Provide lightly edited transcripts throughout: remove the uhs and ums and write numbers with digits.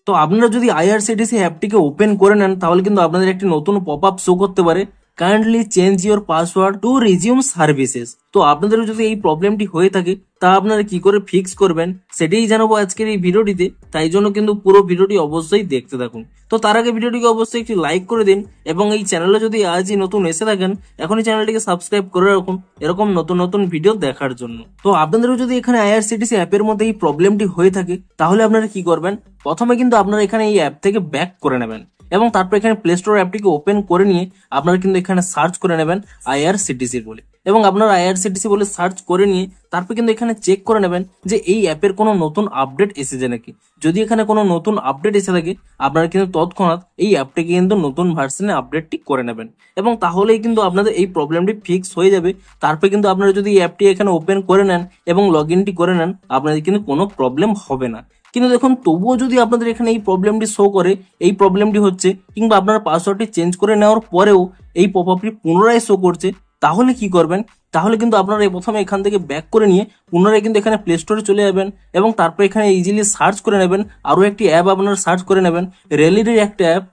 তো আপনারা যদি আইআরসিটিসি অ্যাপটিকে ওপেন করে নেন তাহলে কিন্তু আপনাদের একটি নতুন পপ আপ শো করতে পারে, kindly change your password to resume services. তো আপনাদের যদি এই প্রবলেমটি হয়ে থাকে তা আপনারা কি করে ফিক্স করবেন সেটাই জানাবো আজকের এই ভিডিওটিতে, তাই জন্য কিন্তু পুরো ভিডিওটি অবশ্যই দেখতে থাকুন। তো তার আগে ভিডিওটিকে অবশ্যই একটি লাইক করে দিন এবং এই চ্যানেলে যদি আজই নতুন এসে থাকেন এখনই চ্যানেলটিকে সাবস্ক্রাইব করে রাখুন এরকম নতুন নতুন ভিডিও দেখার জন্য। তো আপনাদেরও যদি এখানে আইআরসিটিসি অ্যাপের মধ্যে এই প্রবলেমটি হয়ে থাকে তাহলে আপনারা কি করবেন, প্রথমে কিন্তু আপনারা এখানে এই অ্যাপ থেকে ব্যাক করে নেবেন এবং তারপর এখানে প্লে স্টোর অ্যাপটিকে ওপেন করে নিয়ে আপনারা কিন্তু এখানে সার্চ করে নেবেন আইআরসিটিসি বলে, এবং আপনারা আইআরসিটিসি বলে সার্চ করে নিয়ে তারপর কিন্তু এখানে চেক করে নেবেন যে এই অ্যাপের কোনো নতুন আপডেট এসেছে নাকি। যদি এখানে কোনো নতুন আপডেট এসে থাকে আপনারা কিন্তু তৎক্ষণাৎ এই অ্যাপটিকে কিন্তু নতুন ভার্সনে আপডেটটি করে নেবেন এবং তাহলেই কিন্তু আপনাদের এই প্রবলেমটি ফিক্স হয়ে যাবে। তারপর কিন্তু আপনারা যদি এই অ্যাপটি এখানে ওপেন করে নেন এবং লগ ইনটি করে নেন আপনাদের কিন্তু কোনো প্রবলেম হবে না। কিন্তু দেখুন তবুও যদি আপনাদের এখানে এই প্রবলেমটি শো করে, এই প্রবলেমটি হচ্ছে কিংবা আপনারা পাসওয়ার্ডটি চেঞ্জ করে নেওয়ার পরেও এই পপ আপটি পুনরায় শো করছে, তাহলে কি করবেন, তাহলে কিন্তু আপনারা প্রথমে এখান থেকে ব্যাক করে নিয়ে পুনরায় কিন্তু এখানে প্লে স্টোরে চলে যাবেন এবং তারপর এখানে ইজিলি সার্চ করে নেবেন, আরো একটি অ্যাপ আপনারা সার্চ করে নেবেন, রেলিটির একটা অ্যাপ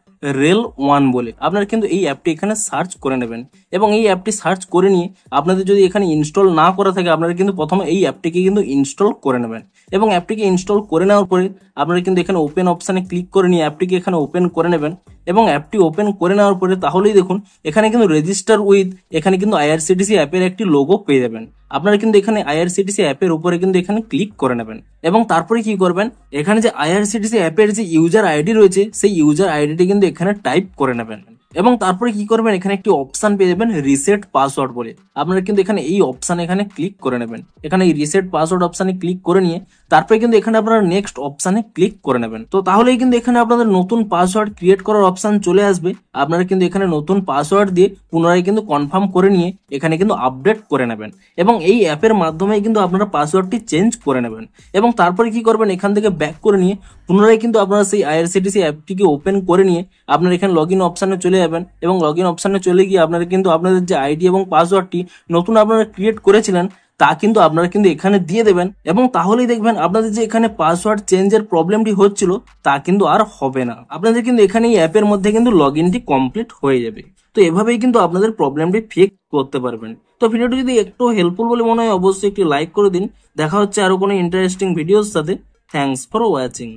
রেল ওয়ান বলে আপনারা কিন্তু এই অ্যাপটি এখানে সার্চ করে নেবেন এবং এই অ্যাপটি সার্চ করে নিয়ে আপনাদের যদি এখানে ইনস্টল না করা থাকে আপনারা কিন্তু প্রথমে এই অ্যাপটিকে কিন্তু ইনস্টল করে নেবেন এবং অ্যাপটিকে ইনস্টল করে নেওয়ার পরে আপনারা কিন্তু এখানে ওপেন অপশানে ক্লিক করে নিয়ে অ্যাপটিকে এখানে ওপেন করে নেবেন এবং অ্যাপটি ওপেন করে নেওয়ার পরে তাহলেই দেখুন এখানে কিন্তু রেজিস্টার উইথ, এখানে কিন্তু আইআরসিটিসি অ্যাপের একটি লোগো পেয়ে যাবেন। আপনারা কিন্তু এখানে আইআরসিটিসি অ্যাপের উপরে কিন্তু এখানে ক্লিক করে নেবেন এবং তারপরে কি করবেন, এখানে যে আইআরসিটিসি অ্যাপের যে ইউজার আইডি রয়েছে সেই ইউজার আইডিটি কিন্তু এখানে টাইপ করে নেবেন এবং তারপরে কি করবেন, এখানে একটি অপশন পেয়ে যাবেন রিসেট পাসওয়ার্ড বলে, আপনারা কিন্তু এখানে এই অপশন এখানে ক্লিক করে নেবেন। এখানে এই রিসেট পাসওয়ার্ড অপশনে ক্লিক করে নিয়ে তারপরে কিন্তু এখানে আপনারা নেক্সট অপশনে ক্লিক করে নেবেন। তো তাহলেই কিন্তু এখানে আপনাদের নতুন পাসওয়ার্ড ক্রিয়েট করার অপশন চলে আসবে। আপনারা কিন্তু এখানে নতুন পাসওয়ার্ড দিয়ে পুনরায় কিন্তু কনফার্ম করে নিয়ে এখানে কিন্তু আপডেট করে নেবেন এবং এই অ্যাপের মাধ্যমে কিন্তু আপনারা পাসওয়ার্ডটি চেঞ্জ করে নেবেন এবং তারপরে কি করবেন, এখান থেকে ব্যাক করে নিয়ে পুনরায় কিন্তু আপনারা সেই আইআরসিটিসি অ্যাপটিকে ওপেন করে নিয়ে আপনারা এখানে লগ ইন অপশনে চলে যাবেন এবং লগ ইন অপশনে চলে গিয়ে আপনারা কিন্তু আপনাদের যে আইডি এবং পাসওয়ার্ডটি নতুন আপনারা ক্রিয়েট করেছিলেন তা কিন্তু আপনারা কিন্তু এখানে দিয়ে দেবেন এবং তাহলেই দেখবেন আপনাদের যে এখানে পাসওয়ার্ড চেঞ্জের প্রবলেমটি হচ্ছিল তা কিন্তু আর হবে না। আপনাদের কিন্তু এখানে এই অ্যাপের মধ্যে কিন্তু লগ ইনটি কমপ্লিট হয়ে যাবে। তো এভাবেই কিন্তু আপনাদের প্রবলেমটি ফিক্স করতে পারবেন। তো ভিডিওটি যদি একটু হেল্পফুল বলে মনে হয় অবশ্যই একটি লাইক করে দিন। দেখা হচ্ছে আরো কোনো ইন্টারেস্টিং ভিডিওর সাথে। Thanks for watching.